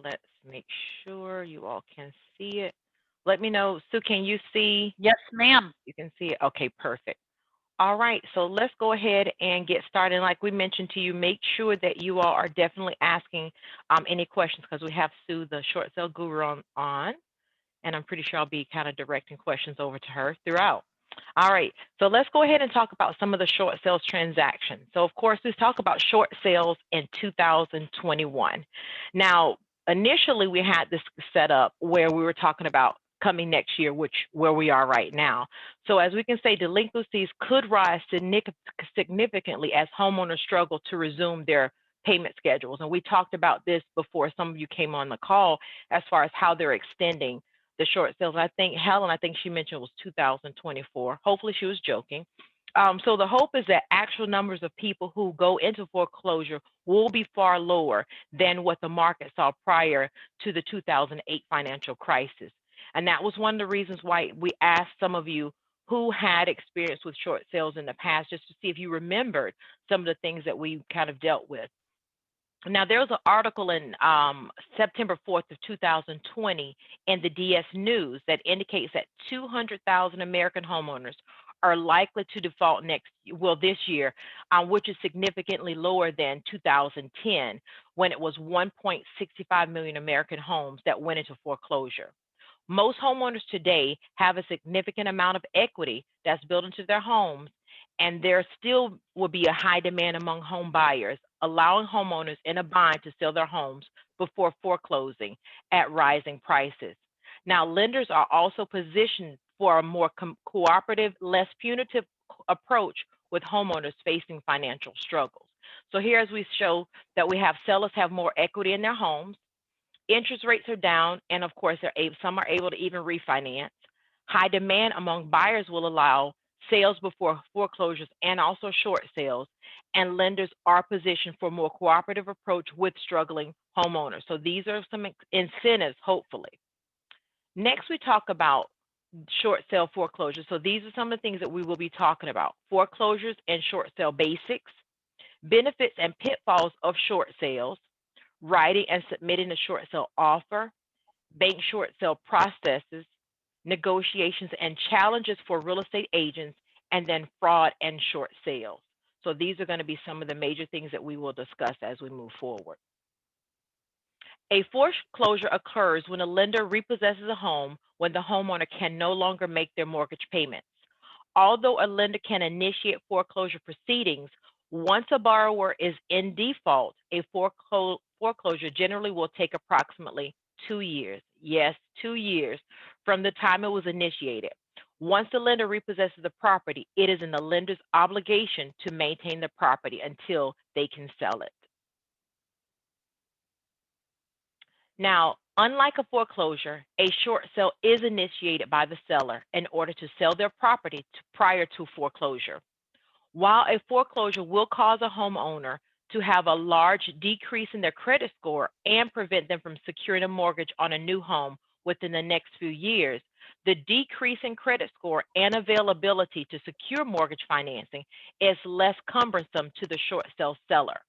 let's make sure you all can see it. Let me know. Sue, can you see? Yes, ma'am. You can see it. Okay, perfect. All right, so let's go ahead and get started. Like we mentioned to you, make sure that you all are definitely asking any questions because we have Sue, the short sale guru, on, and I'm pretty sure I'll be kind of directing questions over to her throughout. All right, so let's go ahead and talk about some of the short sales transactions. So, of course, let's talk about short sales in 2021. Now, initially, we had this set up where we were talking about coming next year, where we are right now. So as we can say, delinquencies could rise significantly as homeowners struggle to resume their payment schedules. And we talked about this before some of you came on the call as far as how they're extending the short sales. I think Helen, I think she mentioned was 2024. Hopefully she was joking. So the hope is that actual numbers of people who go into foreclosure will be far lower than what the market saw prior to the 2008 financial crisis. And that was one of the reasons why we asked some of you who had experience with short sales in the past, just to see if you remembered some of the things that we kind of dealt with. Now, there was an article in September 4th of 2020 in the DS News that indicates that 200,000 American homeowners are likely to default this year, which is significantly lower than 2010, when it was 1.65 million American homes that went into foreclosure. Most homeowners today have a significant amount of equity that's built into their homes, and there still will be a high demand among home buyers, allowing homeowners in a bind to sell their homes before foreclosing at rising prices. Now, lenders are also positioned for a more cooperative, less punitive approach with homeowners facing financial struggles. So here, as we show that we have sellers have more equity in their homes, interest rates are down, and of course, some are able to even refinance. High demand among buyers will allow sales before foreclosures and also short sales, and lenders are positioned for a more cooperative approach with struggling homeowners. So these are some incentives, hopefully. Next, we talk about short sale foreclosures. So these are some of the things that we will be talking about: foreclosures and short sale basics, benefits and pitfalls of short sales, writing and submitting a short sale offer, bank short sale processes, negotiations and challenges for real estate agents, and then fraud and short sales. So these are going to be some of the major things that we will discuss as we move forward. A foreclosure occurs when a lender repossesses a home when the homeowner can no longer make their mortgage payments. Although a lender can initiate foreclosure proceedings, once a borrower is in default, a foreclosure generally will take approximately 2 years. Yes, 2 years from the time it was initiated. Once the lender repossesses the property, it is in the lender's obligation to maintain the property until they can sell it. Now, unlike a foreclosure, a short sale is initiated by the seller in order to sell their property prior to foreclosure. While a foreclosure will cause a homeowner to have a large decrease in their credit score and prevent them from securing a mortgage on a new home within the next few years, the decrease in credit score and availability to secure mortgage financing is less cumbersome to the short sale seller.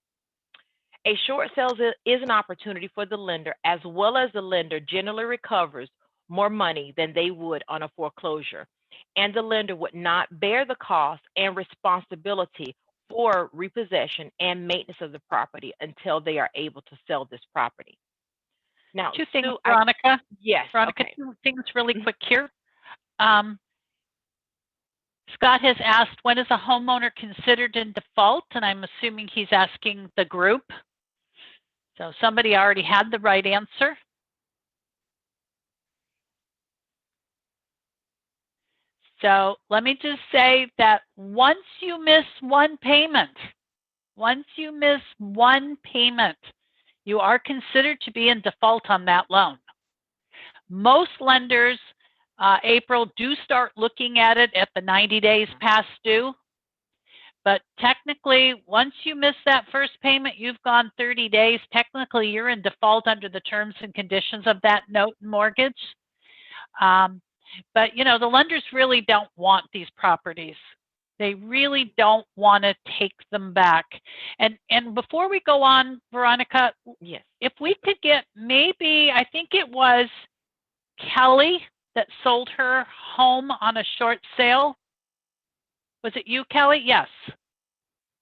A short sale is an opportunity for the lender, as well as the lender generally recovers more money than they would on a foreclosure, and the lender would not bear the cost and responsibility for repossession and maintenance of the property until they are able to sell this property. Now, two things, Veronica. Yes. Veronica, okay. Two things really quick here. Scott has asked, when is a homeowner considered in default? And I'm assuming he's asking the group. So somebody already had the right answer. So let me just say that once you miss one payment, you are considered to be in default on that loan. Most lenders, April, do start looking at it at the 90 days past due. But technically, once you miss that first payment, you've gone 30 days. Technically, you're in default under the terms and conditions of that note and mortgage. But, you know, the lenders really don't want these properties They really don't want to take them back. And before we go on, Veronica, Yes. if we could get maybe, I think it was Kelly that sold her home on a short sale. Was it you, Kelly? Yes.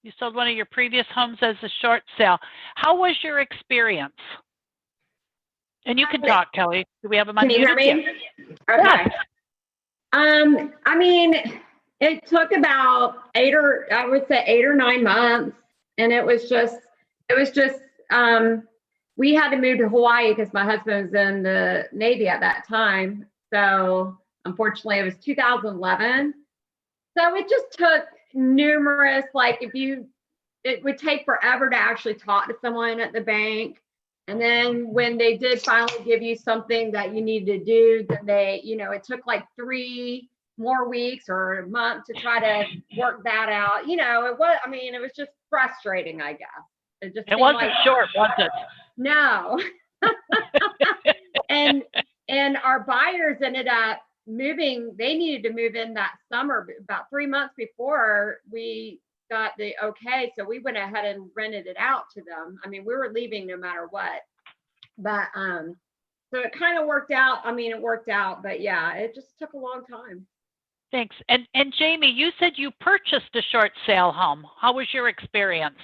You sold one of your previous homes as a short sale. How was your experience? And you can talk, Kelly. Do we have them Can you hear unmuted? me? Okay. Yes. I mean, it took about 8 or 9 months, and it was just, we had to move to Hawaii because my husband was in the Navy at that time. So unfortunately, it was 2011. So it just took numerous, like it would take forever to actually talk to someone at the bank. And then when they did finally give you something that you needed to do, then it took like 3 more weeks or a month to try to work that out. It was just frustrating, I guess. It wasn't short, was it? No. And our buyers ended up moving. They needed to move in that summer, about 3 months before we got the okay. So we went ahead and rented it out to them. I mean, we were leaving no matter what. But so it kind of worked out. I mean, it worked out, but yeah, it just took a long time. Thanks. And Jamie, you said you purchased a short sale home. How was your experience?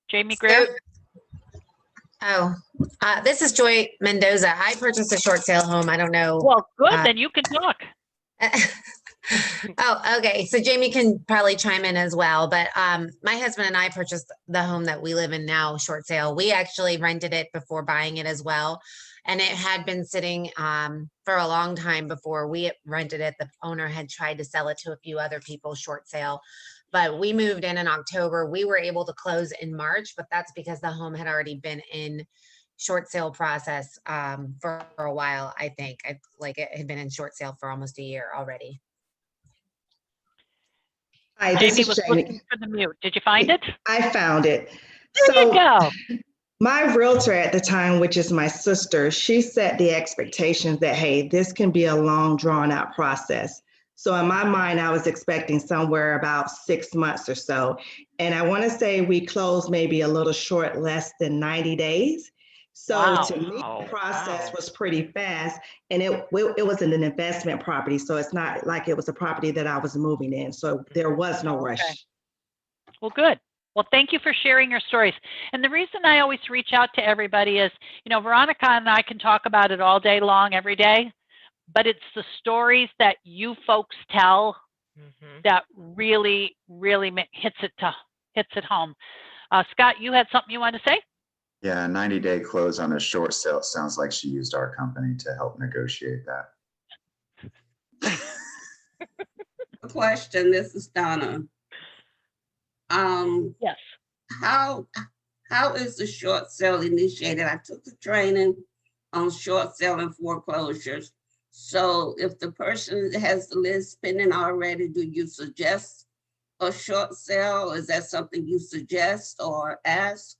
Jamie Greer? This is Joy Mendoza. I purchased a short sale home. I don't know. Well, good. Then you can talk. Oh, okay. So Jamie can probably chime in as well. But my husband and I purchased the home that we live in now, short sale. We actually rented it before buying it as well. And it had been sitting for a long time before we rented it. The owner had tried to sell it to a few other people, short sale. But we moved in October. We were able to close in March, but that's because the home had already been in short sale process for a while, I think. It had been in short sale for almost a year already. Hi, this Jamie is was Jamie. looking for the mute. Did you find it? I found it. There you go. My realtor at the time, which is my sister, she set the expectations that, hey, this can be a long, drawn out process. So in my mind, I was expecting somewhere about 6 months or so. And I want to say we closed maybe a little short, less than 90 days. So Wow. to me, the process was pretty fast. And it was an investment property. So it's not like it was a property that I was moving in. So there was no rush. Okay. Well, good. Well, thank you for sharing your stories. And the reason I always reach out to everybody is, Veronica and I can talk about it all day long, every day, but it's the stories that you folks tell that really, really hits it home. Scott, you had something you wanted to say? Yeah, 90-day close on a short sale. Sounds like she used our company to help negotiate that. Question, this is Donna. Yes. How is the short sale initiated? I took the training on short sale and foreclosures. So if the person has the list pending already, do you suggest a short sale? Is that something you suggest or ask?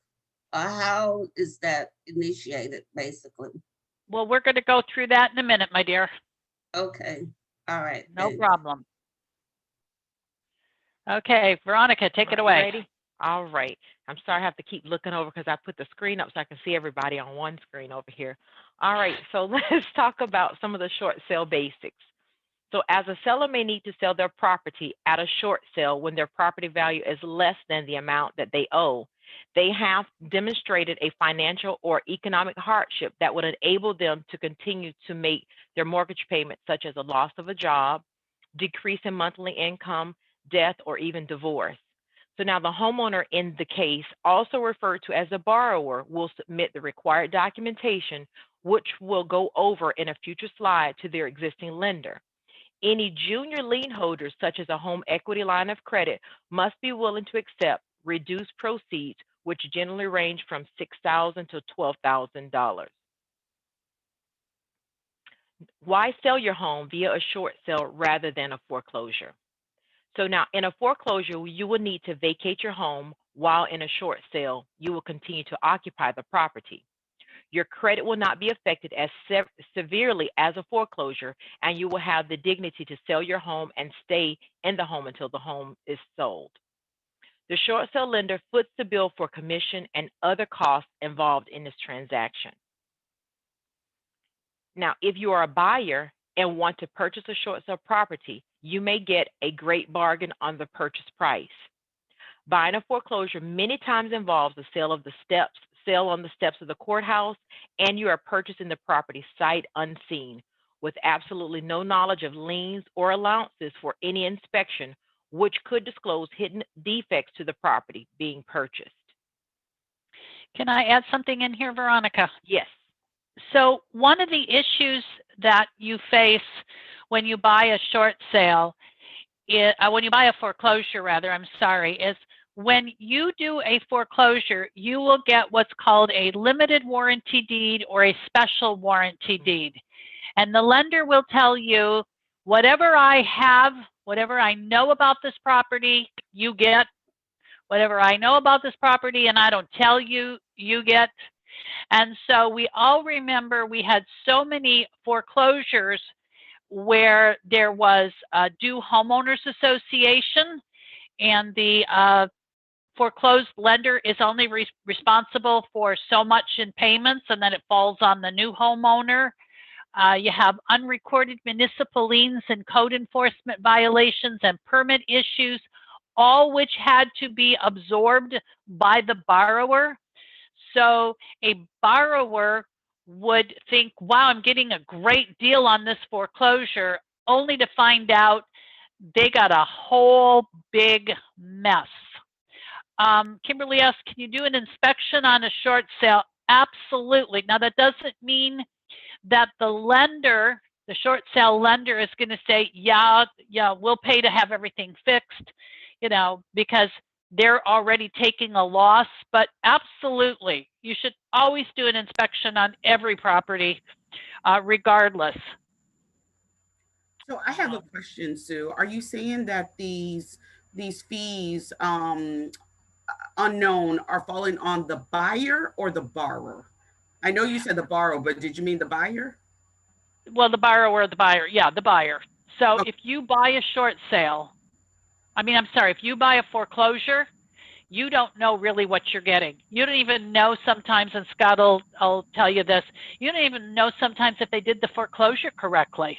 How is that initiated, basically? Well, we're going to go through that in a minute, my dear. Okay. All right. No thanks. problem. Okay, Veronica, take it away. Ready? All right. I'm sorry I have to keep looking over because I put the screen up so I can see everybody on one screen over here. All right, so let's talk about some of the short sale basics. So as a seller may need to sell their property at a short sale when their property value is less than the amount that they owe, they have demonstrated a financial or economic hardship that would enable them to continue to make their mortgage payments, such as a loss of a job, decrease in monthly income, death, or even divorce. So now the homeowner in the case, also referred to as a borrower, will submit the required documentation, which will go over in a future slide to their existing lender. Any junior lien holders, such as a home equity line of credit, must be willing to accept reduced proceeds, which generally range from $6,000 to $12,000. Why sell your home via a short sale rather than a foreclosure? So now in a foreclosure, you will need to vacate your home, while in a short sale, you will continue to occupy the property. Your credit will not be affected as severely as a foreclosure, and you will have the dignity to sell your home and stay in the home until the home is sold. The short sale lender foots the bill for commission and other costs involved in this transaction. Now, if you are a buyer and want to purchase a short sale property, you may get a great bargain on the purchase price. Buying a foreclosure many times involves the sale on the steps of the courthouse, and you are purchasing the property sight unseen with absolutely no knowledge of liens or allowances for any inspection, which could disclose hidden defects to the property being purchased. Can I add something in here, Veronica? Yes. So one of the issues that you face when you buy a short sale, when you buy a foreclosure rather, is when you do a foreclosure, you will get what's called a limited warranty deed or a special warranty deed. And the lender will tell you, whatever I have, whatever I know about this property, you get. Whatever I know about this property and I don't tell you, you get. And so we all remember we had so many foreclosures where there was a due homeowners association, and the foreclosed lender is only responsible for so much in payments, and then it falls on the new homeowner. You have unrecorded municipal liens and code enforcement violations and permit issues, all which had to be absorbed by the borrower. So a borrower would think, wow, I'm getting a great deal on this foreclosure, only to find out they got a whole big mess. Kimberly asks, can you do an inspection on a short sale? Absolutely. Now, that doesn't mean that the lender, the short sale lender, is going to say, yeah, we'll pay to have everything fixed, because they're already taking a loss. But absolutely, you should always do an inspection on every property, regardless. So I have a question, Sue. Are you saying that these fees unknown are falling on the buyer or the borrower? I know you said the borrower, but did you mean the buyer? Well, the borrower, the buyer. Yeah, the buyer. So Okay. if you buy a short sale, if you buy a foreclosure, you don't know really what you're getting. You don't even know sometimes, and Scott will tell you this, you don't even know sometimes if they did the foreclosure correctly.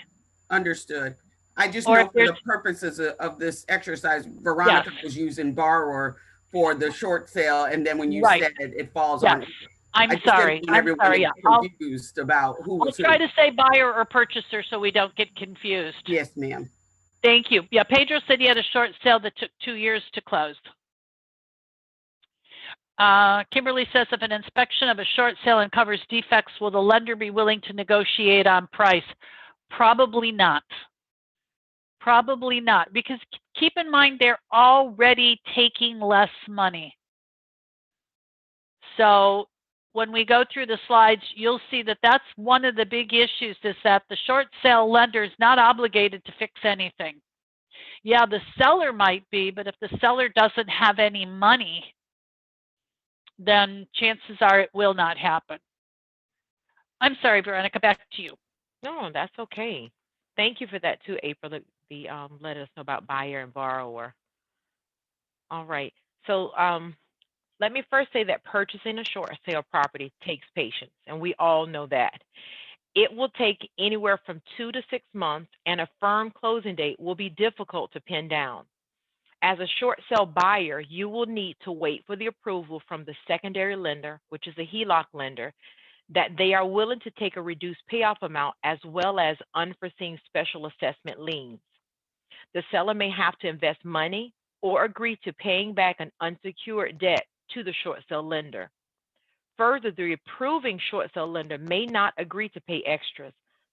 Understood. I just Or know if for the there's- purposes of this exercise, Veronica Yes. was using borrower for the short sale, and then when you Right. said it falls Yes. on. I'm I just sorry. didn't want everyone to Yeah. get confused about who I'll was who. try to say buyer or purchaser so we don't get confused. Yes, ma'am. Thank you. Yeah, Pedro said he had a short sale that took 2 years to close. Kimberly says, if an inspection of a short sale uncovers defects, will the lender be willing to negotiate on price? Probably not. Probably not, because keep in mind, they're already taking less money. So when we go through the slides, you'll see that that's one of the big issues, is that the short sale lender is not obligated to fix anything. Yeah, the seller might be, but if the seller doesn't have any money, then chances are it will not happen. I'm sorry, Veronica, back to you. No, that's okay. Thank you for that too, April. Let us know about buyer and borrower. All right. So let me first say that purchasing a short sale property takes patience, and we all know that. It will take anywhere from 2 to 6 months, and a firm closing date will be difficult to pin down. As a short sale buyer, you will need to wait for the approval from the secondary lender, which is a HELOC lender, that they are willing to take a reduced payoff amount as well as unforeseen special assessment liens. The seller may have to invest money or agree to paying back an unsecured debt to the short sale lender. Further, the approving short sale lender may not agree to pay extras,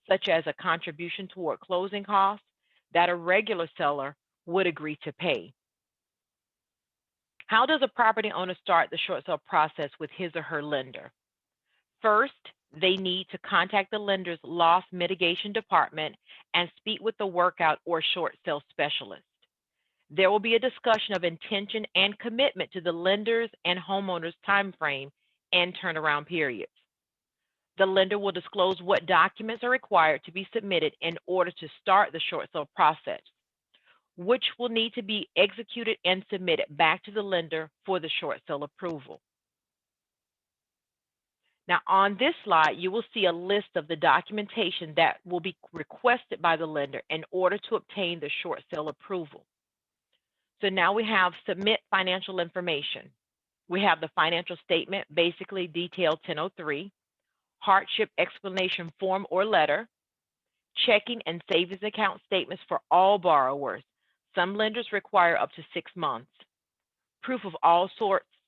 such as a contribution toward closing costs, that a regular seller would agree to pay. How does a property owner start the short sale process with his or her lender? First, they need to contact the lender's loss mitigation department and speak with the workout or short sale specialist. There will be a discussion of intention and commitment to the lender's and homeowner's time frame and turnaround periods. The lender will disclose what documents are required to be submitted in order to start the short sale process, which will need to be executed and submitted back to the lender for the short sale approval. Now, on this slide, you will see a list of the documentation that will be requested by the lender in order to obtain the short sale approval. So now we have submit financial information. We have the financial statement, basically detail 1003, hardship explanation form or letter, checking and savings account statements for all borrowers. Some lenders require up to 6 months. Proof of all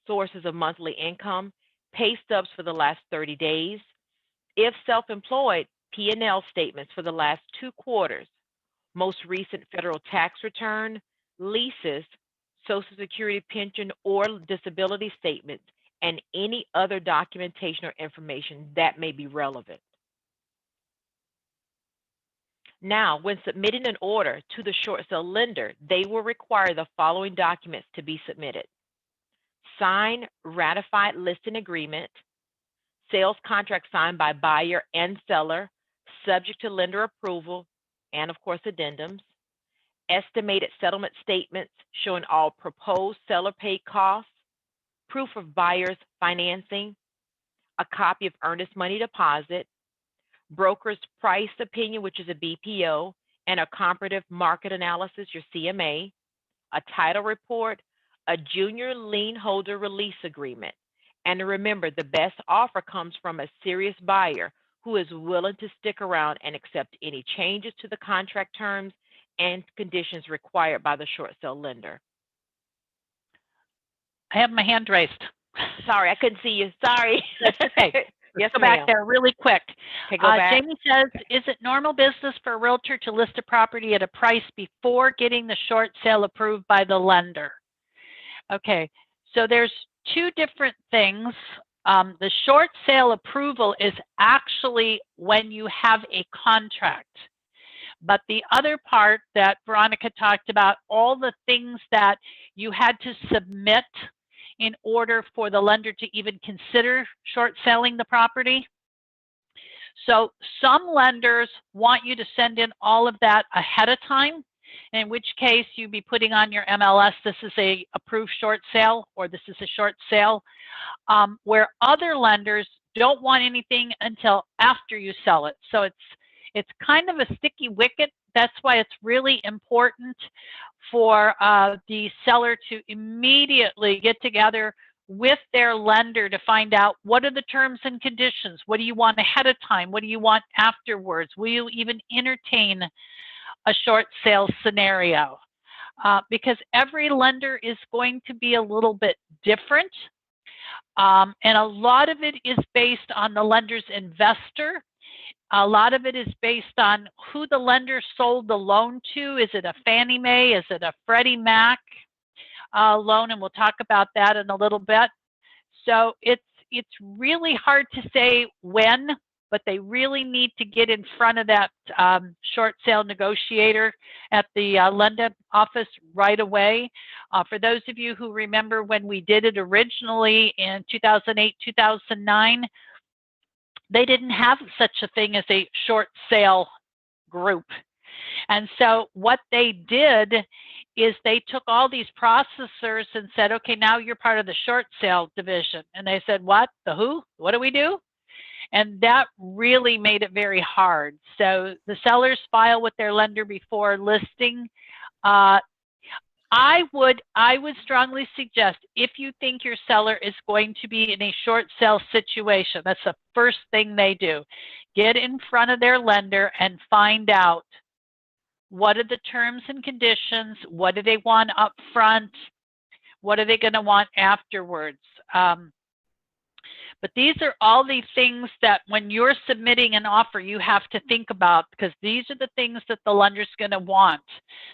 sources of monthly income, pay stubs for the last 30 days. If self-employed, P&L statements for the last 2 quarters, most recent federal tax return, leases, Social Security pension or disability statements, and any other documentation or information that may be relevant. Now, when submitting an order to the short sale lender, they will require the following documents to be submitted: signed, ratified listing agreement, sales contract signed by buyer and seller, subject to lender approval, and of course, addendums, estimated settlement statements showing all proposed seller paid costs, proof of buyer's financing, a copy of earnest money deposit, broker's price opinion, which is a BPO, and a comparative market analysis, your CMA, a title report, a junior lien holder release agreement. And remember, the best offer comes from a serious buyer who is willing to stick around and accept any changes to the contract terms and conditions required by the short sale lender. I have my hand raised. Sorry, I couldn't see you. Sorry. That's okay. Yes, Go back ma'am. there really quick. Okay, go back. Jamie says, is it normal business for a realtor to list a property at a price before getting the short sale approved by the lender? Okay, so there's 2 different things. The short sale approval is actually when you have a contract. But the other part that Veronica talked about, all the things that you had to submit in order for the lender to even consider short selling the property. So some lenders want you to send in all of that ahead of time, in which case you'd be putting on your MLS, this is a approved short sale, or this is a short sale, where other lenders don't want anything until after you sell it. So it's kind of a sticky wicket. That's why it's really important for the seller to immediately get together with their lender to find out what are the terms and conditions. What do you want ahead of time? What do you want afterwards? Will you even entertain a short sale scenario? Because every lender is going to be a little bit different. And a lot of it is based on the lender's investor. A lot of it is based on who the lender sold the loan to. Is it a Fannie Mae? Is it a Freddie Mac loan? And we'll talk about that in a little bit. So it's really hard to say when, but they really need to get in front of that short sale negotiator at the lender office right away. For those of you who remember when we did it originally in 2008, 2009, they didn't have such a thing as a short sale group. And so what they did is they took all these processors and said, okay, now you're part of the short sale division. And they said, what? The who? What do we do? And that really made it very hard. So the sellers file with their lender before listing. I would strongly suggest, if you think your seller is going to be in a short sale situation, that's the first thing they do. Get in front of their lender and find out what are the terms and conditions, what do they want up front, what are they going to want afterwards. But these are all the things that when you're submitting an offer, you have to think about, because these are the things that the lender's going to want.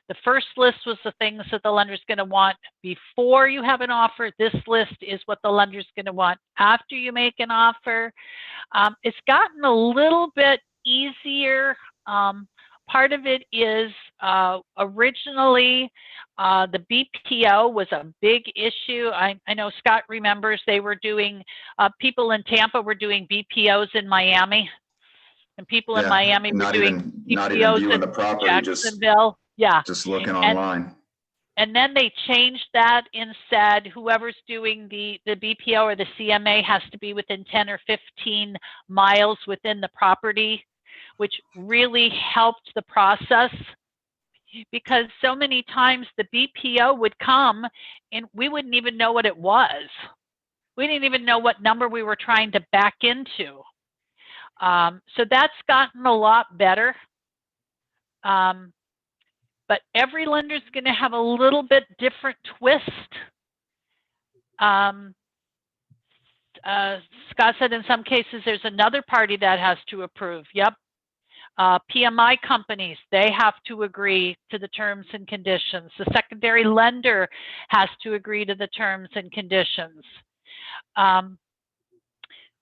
The first list was the things that the lender's going to want before you have an offer. This list is what the lender's going to want after you make an offer. It's gotten a little bit easier part of it is originally the BPO was a big issue. I know Scott remembers they were doing, people in Tampa were doing BPOs in Miami, and people in Yeah, Miami were not doing even BPOs viewing in the property, just Jacksonville. Yeah. looking And online. And then they changed that and said whoever's doing the BPO or the CMA has to be within 10 or 15 miles within the property, which really helped the process, because so many times the BPO would come and we wouldn't even know what it was. We didn't even know what number we were trying to back into. So that's gotten a lot better. But every lender is going to have a little bit different twist. Scott said in some cases there's another party that has to approve. Yep. PMI companies, they have to agree to the terms and conditions. The secondary lender has to agree to the terms and conditions.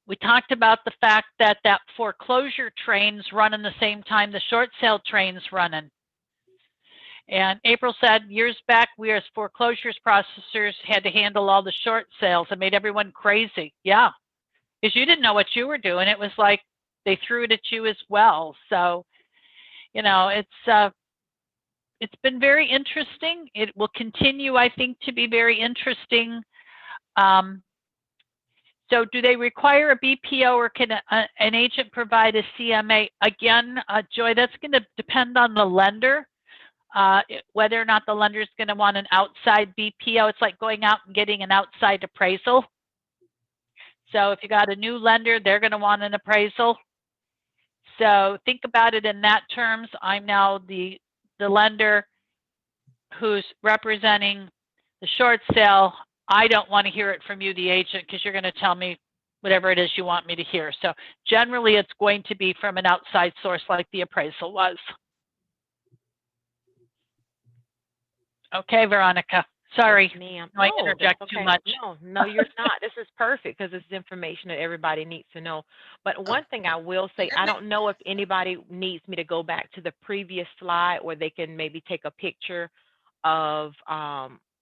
We talked about the fact that that foreclosure train's running the same time the short sale train's running. And April said years back, we as foreclosures processors had to handle all the short sales. It made everyone crazy. Yeah, because you didn't know what you were doing. It was like they threw it at you as well. So, you know, it's been very interesting. It will continue, I think, to be very interesting. So do they require a BPO, or can an agent provide a CMA? Again, Joy, that's going to depend on the lender. Whether or not the lender is going to want an outside BPO. It's like going out and getting an outside appraisal. So if you got a new lender, they're going to want an appraisal. So think about it in that terms. I'm now the lender who's representing the short sale. I don't want to hear it from you, the agent, because you're going to tell me whatever it is you want me to hear. So generally it's going to be from an outside source like the appraisal was. Okay, Veronica. Sorry, ma'am. I No, interject that's too okay. much. No, you're not. This is perfect because it's information that everybody needs to know. But one thing I will say, I don't know if anybody needs me to go back to the previous slide, or they can maybe take a picture of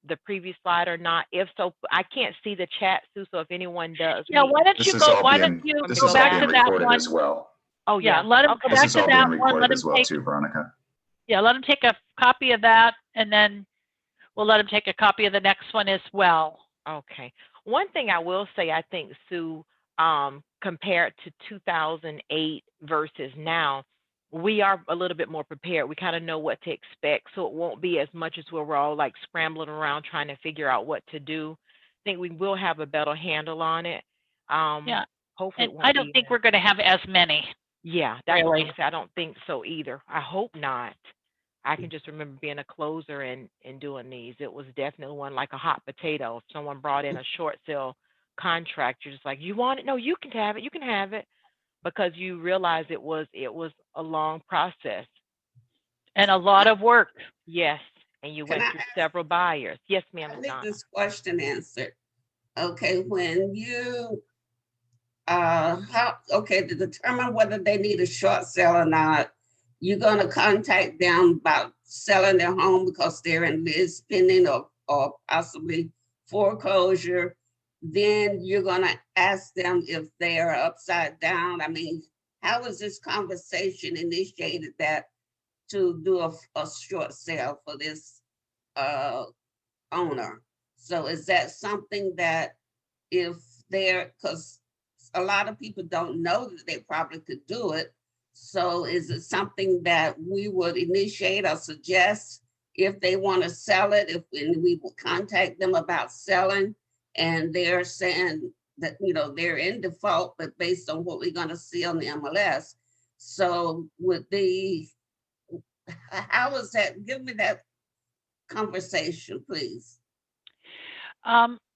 the previous slide or not. If so, I can't see the chat, Sue. So if anyone does, Yeah, why don't you go? Why don't you This go is all back being to that recorded one? as well. Oh Yeah, yeah. let them Okay. go This back is to all that being one. Let recorded them as well take. too, Veronica. Yeah, let them take a copy of that, and then we'll let them take a copy of the next one as well. Okay. One thing I will say, I think, Sue, compared to 2008 versus now, we are a little bit more prepared. We kind of know what to expect, so it won't be as much as where we're all like scrambling around trying to figure out what to do. I think we will have a better handle on it. Yeah, Hopefully and it won't I don't think we're going to have as many. Yeah, that's what Really? I'm saying. I don't think so either. I hope not. I can just remember being a closer and doing these. It was definitely one like a hot potato. If someone brought in a short sale contract, you're just like, you want it? No, you can have it. You can have it, because you realize it was a long process. And a lot of work. Yes, and you Can went I through ask- several buyers. Yes, ma'am, I Ms. need Donna. this question answered. Okay, when you to determine whether they need a short sale or not, you're gonna contact them about selling their home because they're in liens pending or possibly foreclosure. Then you're gonna ask them if they are upside down. I mean, how is this conversation initiated that to do a short sale for this owner? So is that something that if because a lot of people don't know that they probably could do it. So is it something that we would initiate or suggest if they want to sell it, if we will contact them about selling and they're saying that, they're in default, but based on what we're going to see on the MLS. So how is that? Give me that conversation, please.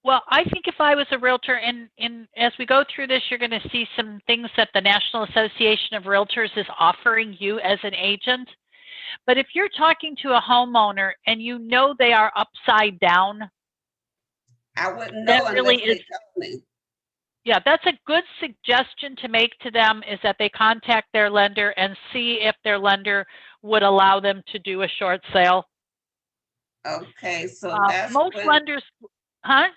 Well, I think if I was a realtor, and as we go through this, you're going to see some things that the National Association of Realtors is offering you as an agent. But if you're talking to a homeowner and you know they are upside down, I wouldn't know that really unless is, they told me. Yeah, that's a good suggestion to make to them, is that they contact their lender and see if their lender would allow them to do a short sale. Okay, so that's Most when, lenders, huh?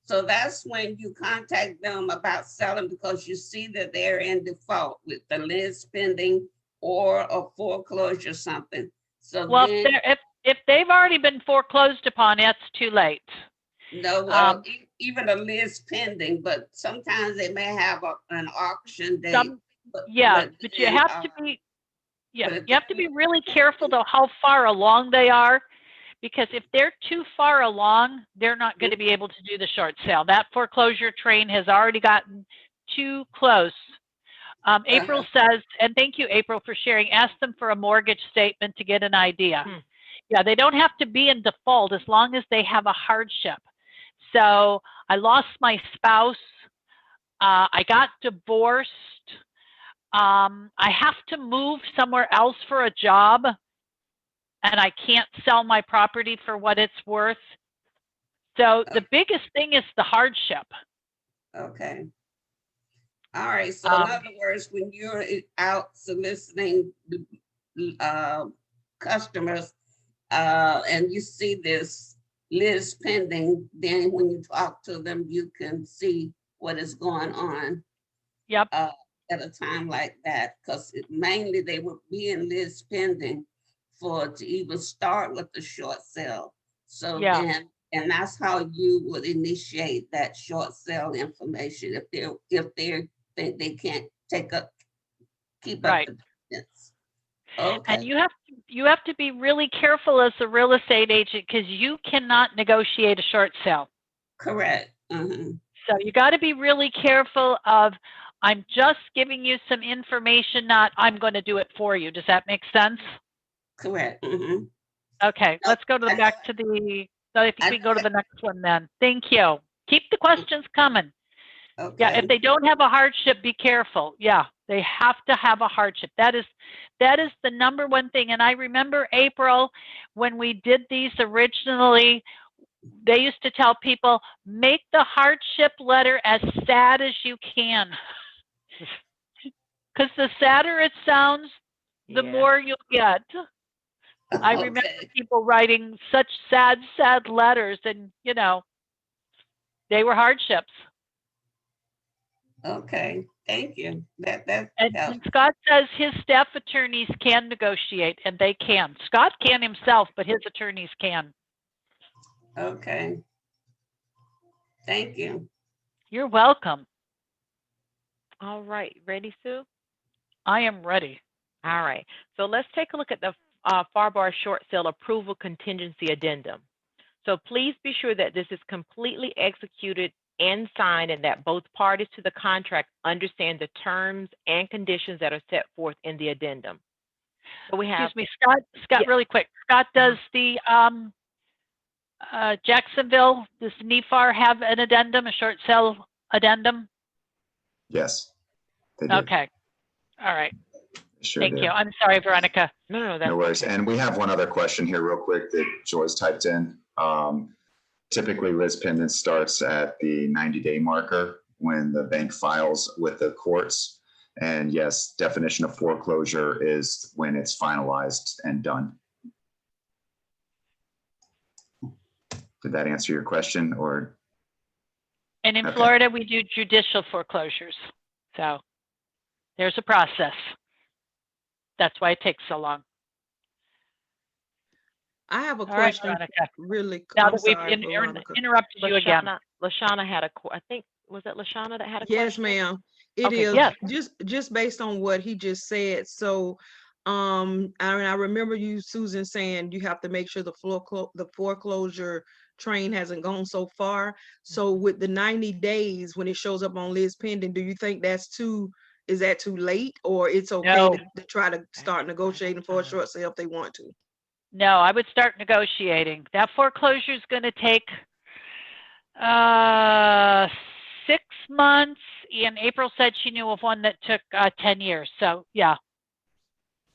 so that's when you contact them about selling because you see that they're in default with the list pending or a foreclosure or something. So Well, then, if they've already been foreclosed upon, it's too late. no, even a list pending, but sometimes they may have an auction date. But You have to be, but you have to be really careful though how far along they are, because if they're too far along, they're not going to be able to do the short sale. That foreclosure train has already gotten too close. April says, and thank you, April, for sharing, ask them for a mortgage statement to get an idea. Yeah, they don't have to be in default as long as they have a hardship. So I lost my spouse. I got divorced. I have to move somewhere else for a job, and I can't sell my property for what it's worth. So the biggest thing is the hardship. Okay. All right. So in other words, when you're out soliciting customers and you see this list pending, then when you talk to them, you can see what is going on. Yep. At a time like that, because mainly they would be in list pending to even start with the short sale. So then, and that's how you would initiate that short sale information if they think they can't keep up the distance. Okay. And you have to be really careful as a real estate agent because you cannot negotiate a short sale. Correct. So you got to be really careful of, I'm just giving you some information, not I'm going to do it for you. Does that make sense? Correct. Okay, let's go to back to the, I think we go to the next one then. Thank you. Keep the questions coming. Okay. Yeah, if they don't have a hardship, be careful. Yeah, they have to have a hardship. That is the number one thing. And I remember, April, when we did these originally, they used to tell people, make the hardship letter as sad as you can. Because the sadder it sounds, the more you'll get. I remember people writing such sad, sad letters, and you know, they were hardships. Okay, thank you. That and Scott says his staff attorneys can negotiate, and they can. Scott can himself, but his attorneys can. Okay. Thank you. You're welcome. All right, ready, Sue? I am ready. All right, so let's take a look at the FAR/BAR short sale approval contingency addendum. So please be sure that this is completely executed and signed and that both parties to the contract understand the terms and conditions that are set forth in the addendum. So we have— Excuse me, Scott, really quick. Scott, does the Jacksonville, does NEFAR have an addendum, a short sale addendum? Yes, they do. Okay. All right. Sure Thank do. you. I'm sorry, Veronica. No, No worries. And we have one other question here real quick that Joyce typed in. Typically, list pendant starts at the 90-day marker when the bank files with the courts. And yes, definition of foreclosure is when it's finalized and done. Did that answer your question, or? And in Florida, we do judicial foreclosures. So there's a process. That's why it takes so long. I have a All right, question. Veronica. Really, Now I'm that we've sorry, Veronica. interrupted you again. LaShawna had I think, was that LaShawna that had a Yes, question? ma'am. It Okay, is yes. just based on what he just said. So, I remember you, Susan, saying you have to make sure the foreclosure train hasn't gone so far. So with the 90 days, when it shows up on list pending, do you think is that too late, or it's okay No. to try to start negotiating for a short sale if they want to? No, I would start negotiating. That foreclosure is going to take 6 months. And April said she knew of one that took 10 years. So yeah.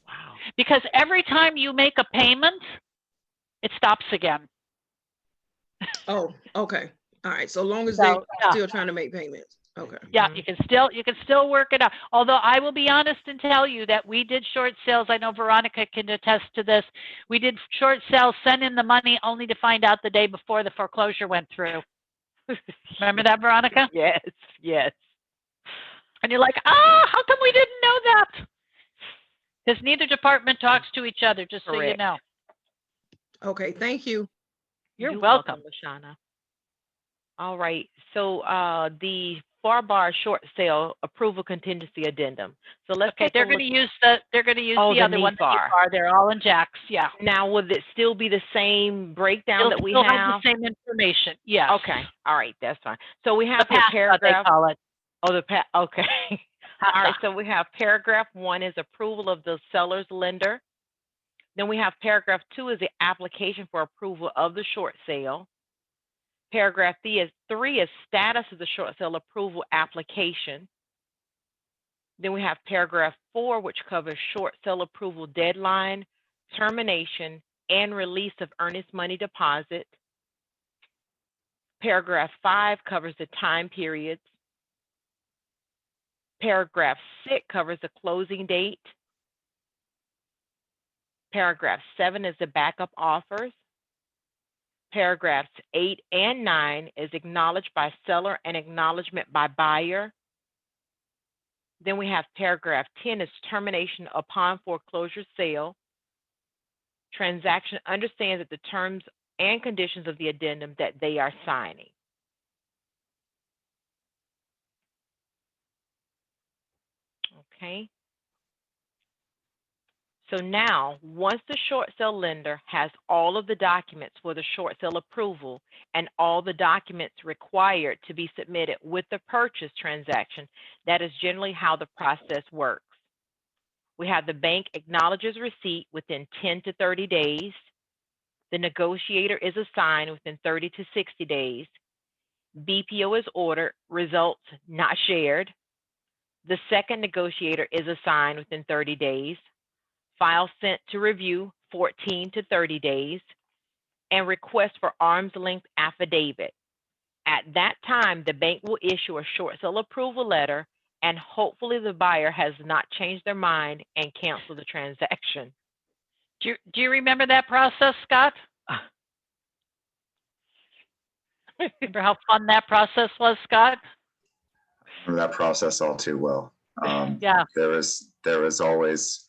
Wow. Because every time you make a payment, it stops again. Oh, okay. All right. So long as So, they're yeah. still trying to make payments. Okay. Yeah, you can still work it out. Although I will be honest and tell you that we did short sales. I know Veronica can attest to this. We did short sales, send in the money only to find out the day before the foreclosure went through. Remember that, Veronica? Yes, yes. And you're like, how come we didn't know that? Because neither department talks to each other, just so you Correct. know. Okay, thank you. You're welcome. LaShawna. All right. So the FAR Bar short sale approval contingency addendum. So let's Okay, take they're a going look. to use Oh, the the other one, the NEFAR. NEFAR. They're all in Jack's. Yeah. Now, will it still be the same breakdown It'll that we still have? have the same information. Yes. Okay. All right. That's fine. So we The have here PASTA, they paragraph. call it. Oh, okay. All right. PASTA. So we have paragraph 1 is approval of the seller's lender. Then we have paragraph 2 is the application for approval of the short sale. Paragraph 3 is status of the short sale approval application. Then we have paragraph 4, which covers short sale approval deadline, termination, and release of earnest money deposit. Paragraph 5 covers the time periods. Paragraph 6 covers the closing date. Paragraph 7 is the backup offers. Paragraphs 8 and 9 is acknowledged by seller and acknowledgement by buyer. Then we have paragraph 10 is termination upon foreclosure sale. Transaction understands that the terms and conditions of the addendum that they are signing. Okay. So now, once the short sale lender has all of the documents for the short sale approval and all the documents required to be submitted with the purchase transaction, that is generally how the process works. We have the bank acknowledges receipt within 10 to 30 days. The negotiator is assigned within 30 to 60 days. BPO is ordered, results not shared. The second negotiator is assigned within 30 days. File sent to review 14 to 30 days, and request for arm's length affidavit. At that time, the bank will issue a short sale approval letter, and hopefully the buyer has not changed their mind and cancel the transaction. Do you remember that process, Scott? Remember how fun that process was, Scott? I remember that process all too well. Yeah. There was always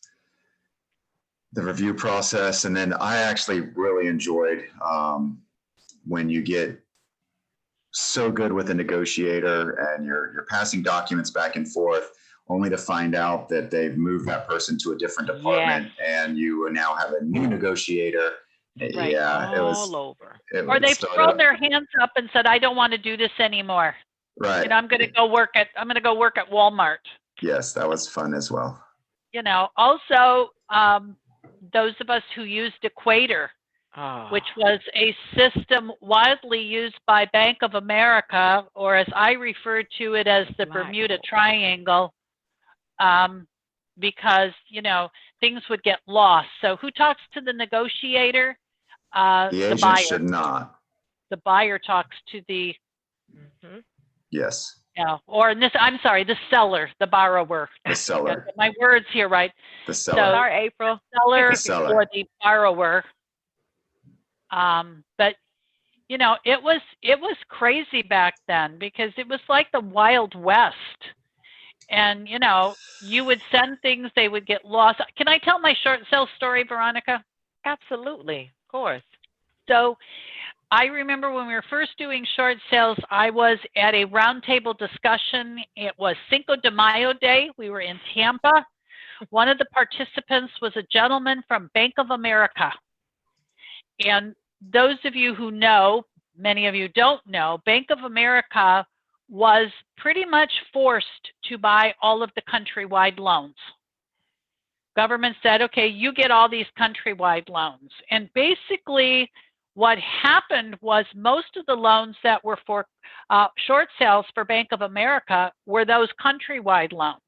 the review process. And then I actually really enjoyed when you get so good with a negotiator and you're passing documents back and forth only to find out that they've moved that person to a different department. Yes. And you now have a new negotiator. Right. Yeah, it was all over. Or they've thrown their hands up and said, I don't want to do this anymore. Right. You know, I'm going to go work at Walmart. Yes, that was fun as well. You know, also, those of us who used Equator, which was a system widely used by Bank of America, or as I refer to it as the Bermuda Triangle, because, you know, things would get lost. So who talks to the negotiator? The agent buyer. should not. The buyer talks to the, Yes. yeah, or in this, I'm sorry, the seller, the borrower. The seller. Get my words here right. The seller. So, Sorry, April. Seller, The seller. or the borrower. But you know, it was crazy back then because it was like the Wild West. And you know, you would send things, they would get lost. Can I tell my short sale story, Veronica? Absolutely, of course. So I remember when we were first doing short sales, I was at a roundtable discussion. It was Cinco de Mayo Day. We were in Tampa. One of the participants was a gentleman from Bank of America. And those of you who know, many of you don't know, Bank of America was pretty much forced to buy all of the countrywide loans. Government said, okay, you get all these countrywide loans. And basically what happened was most of the loans that were for short sales for Bank of America were those countrywide loans.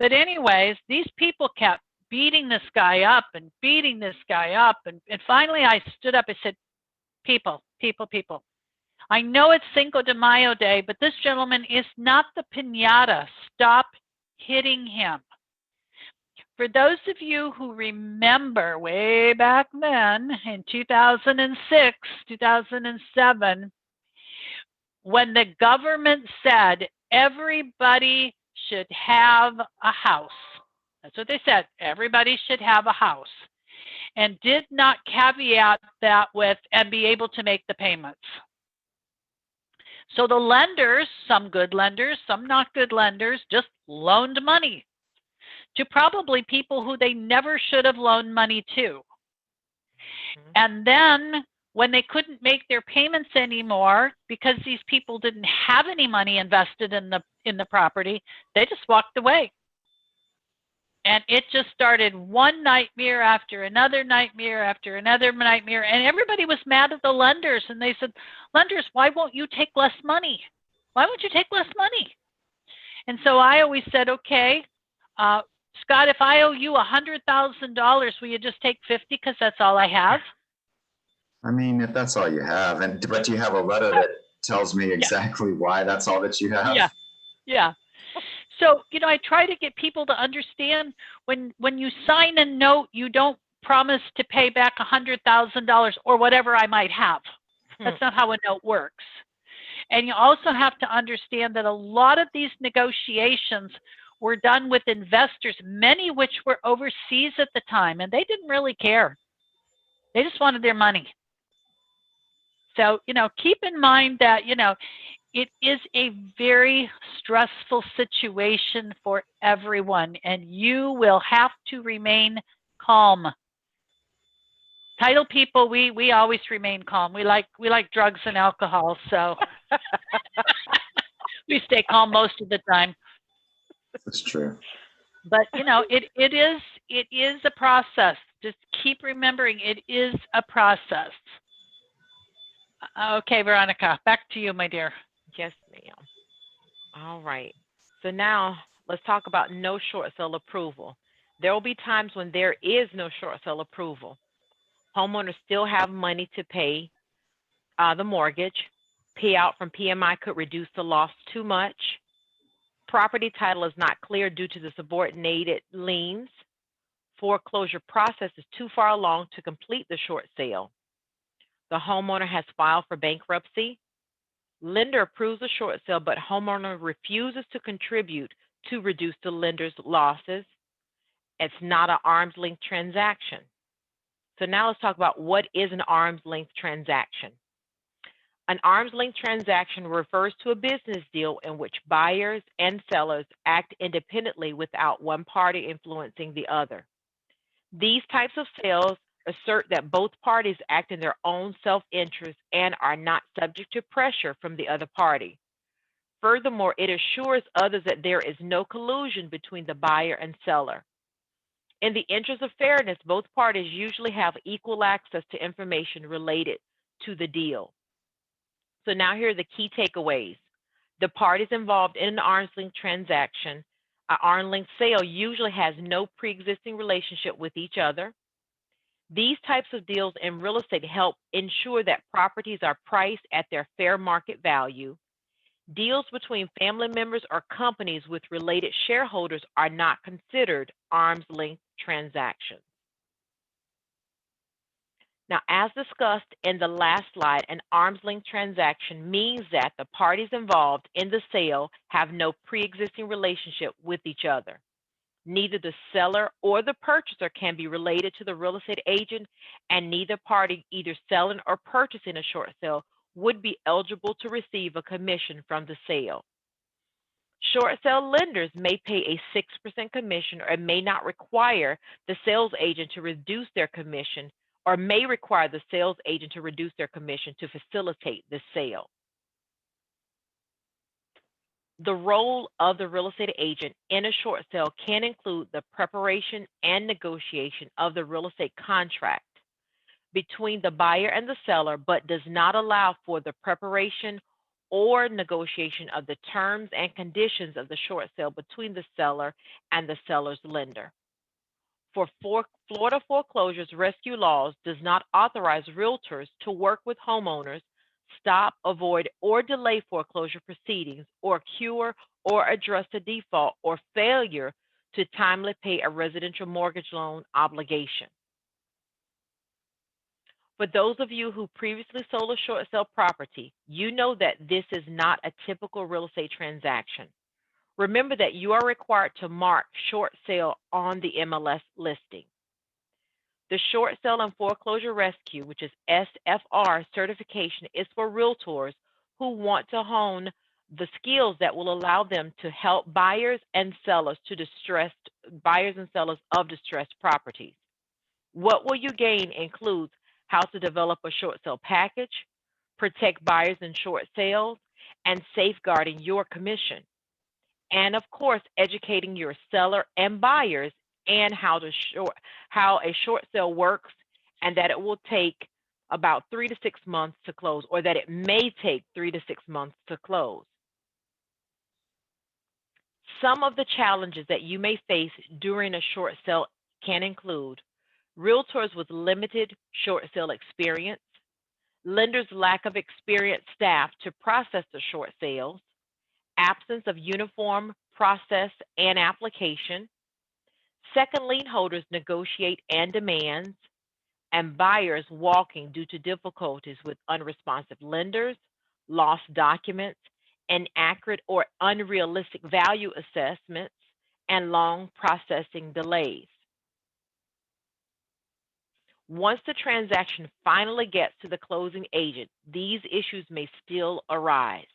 But anyways, these people kept beating this guy up and beating this guy up. And finally I stood up and said, people. I know it's Cinco de Mayo Day, but this gentleman is not the piñata. Stop hitting him. For those of you who remember way back then in 2006, 2007, when the government said everybody should have a house, that's what they said, everybody should have a house, and did not caveat that with and be able to make the payments. So the lenders, some good lenders, some not good lenders, just loaned money to probably people who they never should have loaned money to. And then when they couldn't make their payments anymore because these people didn't have any money invested in the property, they just walked away. And it just started one nightmare after another nightmare after another nightmare. And everybody was mad at the lenders. And they said, lenders, why won't you take less money? Why won't you take less money? And so I always said, okay, Scott, if I owe you $100,000, will you just take 50 because that's all I have? I mean, if that's all you have, but you have a letter that tells me exactly why that's all that you have. Yeah, yeah. So, you know, I try to get people to understand when you sign a note, you don't promise to pay back $100,000 or whatever I might have. That's not how a note works. And you also have to understand that a lot of these negotiations were done with investors, many which were overseas at the time, and they didn't really care. They just wanted their money. So, you know, keep in mind that, you know, it is a very stressful situation for everyone, and you will have to remain calm. Title people, we always remain calm. We like drugs and alcohol, so we stay calm most of the time. That's true. But you know, it is a process. Just keep remembering it is a process. Okay, Veronica, back to you, my dear. Yes, ma'am. All right. So now let's talk about no short sale approval. There will be times when there is no short sale approval. Homeowners still have money to pay the mortgage. Payout from PMI could reduce the loss too much. Property title is not clear due to the subordinated liens. Foreclosure process is too far along to complete the short sale. The homeowner has filed for bankruptcy. Lender approves the short sale, but homeowner refuses to contribute to reduce the lender's losses. It's not an arm's length transaction. So now let's talk about what is an arm's length transaction. An arm's length transaction refers to a business deal in which buyers and sellers act independently without one party influencing the other. These types of sales assert that both parties act in their own self-interest and are not subject to pressure from the other party. Furthermore, it assures others that there is no collusion between the buyer and seller. In the interest of fairness, both parties usually have equal access to information related to the deal. So now here are the key takeaways. The parties involved in an arm's length transaction, an arm's length sale usually has no pre-existing relationship with each other. These types of deals in real estate help ensure that properties are priced at their fair market value. Deals between family members or companies with related shareholders are not considered arm's length transactions. Now, as discussed in the last slide, an arm's length transaction means that the parties involved in the sale have no pre-existing relationship with each other. Neither the seller or the purchaser can be related to the real estate agent, and neither party, either selling or purchasing a short sale, would be eligible to receive a commission from the sale. Short sale lenders may pay a 6% commission or may not require the sales agent to reduce their commission, or may require the sales agent to reduce their commission to facilitate the sale. The role of the real estate agent in a short sale can include the preparation and negotiation of the real estate contract between the buyer and the seller, but does not allow for the preparation or negotiation of the terms and conditions of the short sale between the seller and the seller's lender. For Florida foreclosures rescue laws does not authorize realtors to work with homeowners stop, avoid, or delay foreclosure proceedings, or cure or address a default or failure to timely pay a residential mortgage loan obligation. For those of you who previously sold a short sale property, you know that this is not a typical real estate transaction. Remember that you are required to mark short sale on the MLS listing. The Short Sale and Foreclosure Rescue, which is SFR certification, is for realtors who want to hone the skills that will allow them to help buyers and sellers of distressed properties. What will you gain includes how to develop a short sale package, protect buyers in short sales, and safeguarding your commission. And of course, educating your seller and buyers and how a short sale works, and that it will take about 3 to 6 months to close, or that it may take 3 to 6 months to close. Some of the challenges that you may face during a short sale can include realtors with limited short sale experience, lenders' lack of experienced staff to process the short sales, absence of uniform process and application, second lien holders negotiate and demands, and buyers walking due to difficulties with unresponsive lenders, lost documents, inaccurate or unrealistic value assessments, and long processing delays. Once the transaction finally gets to the closing agent, these issues may still arise.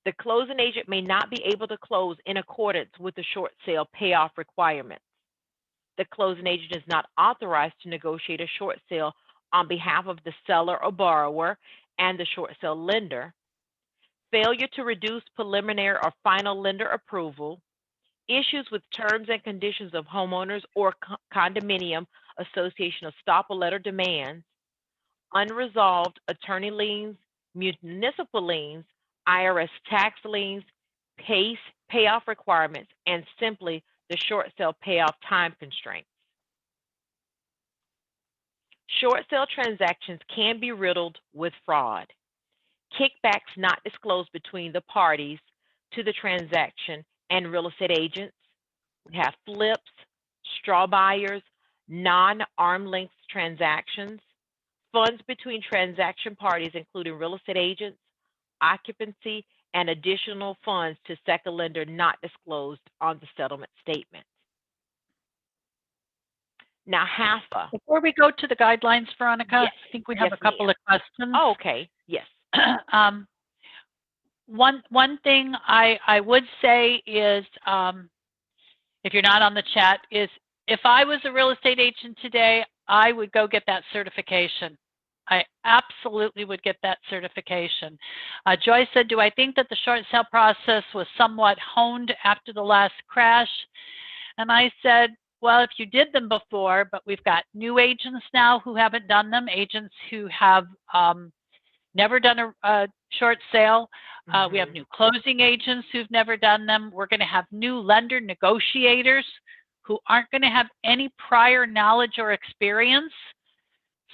The closing agent may not be able to close in accordance with the short sale payoff requirements. The closing agent is not authorized to negotiate a short sale on behalf of the seller or borrower and the short sale lender. Failure to reduce preliminary or final lender approval, issues with terms and conditions of homeowners or condominium association estoppel letter demands, unresolved attorney liens, municipal liens, IRS tax liens, payoff requirements, and simply the short sale payoff time constraints. Short sale transactions can be riddled with fraud. Kickbacks not disclosed between the parties to the transaction and real estate agents. We have flips, straw buyers, non-arm length transactions, funds between transaction parties, including real estate agents, occupancy, and additional funds to second lender not disclosed on the settlement statement. Now, HAFA. Before we go to the guidelines, Veronica, Yes. I think we have Yes, a couple of questions. Oh, okay. Yes. One thing I would say is, if you're not on the chat, is if I was a real estate agent today, I would go get that certification. I absolutely would get that certification. Joyce said, do I think that the short sale process was somewhat honed after the last crash? And I said, well, if you did them before, but we've got new agents now who haven't done them, agents who have never done a short sale. We have new closing agents who've never done them. We're going to have new lender negotiators who aren't going to have any prior knowledge or experience.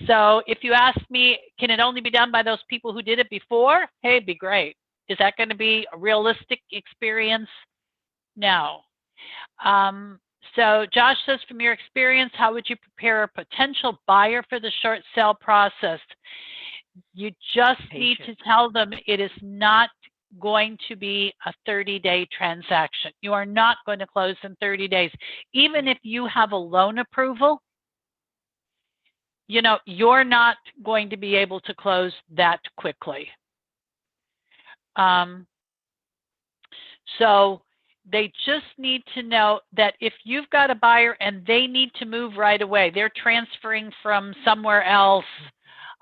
So if you ask me, can it only be done by those people who did it before? Hey, it'd be great. Is that going to be a realistic experience? No. So Josh says, from your experience, how would you prepare a potential buyer for the short sale process? You just need to tell them it is not going to be a 30-day transaction. You are not going to close in 30 days. Even if you have a loan approval, you know, you're not going to be able to close that quickly. So they just need to know that if you've got a buyer and they need to move right away, they're transferring from somewhere else,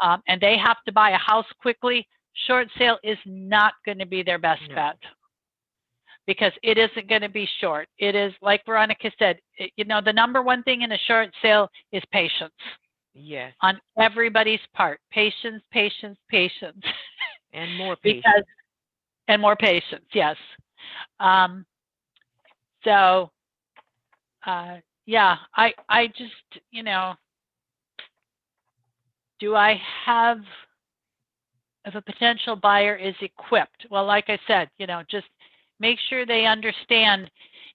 and they have to buy a house quickly, short sale is not going to be their best bet, because it isn't going to be short. It is, like Veronica said, you know, the number one thing in a short sale is patience. Yes. On everybody's part. Patience, patience, patience. And more patience. And more patience, yes. So, yeah, I just, you know, do I have if a potential buyer is equipped. Well, like I said, just make sure they understand,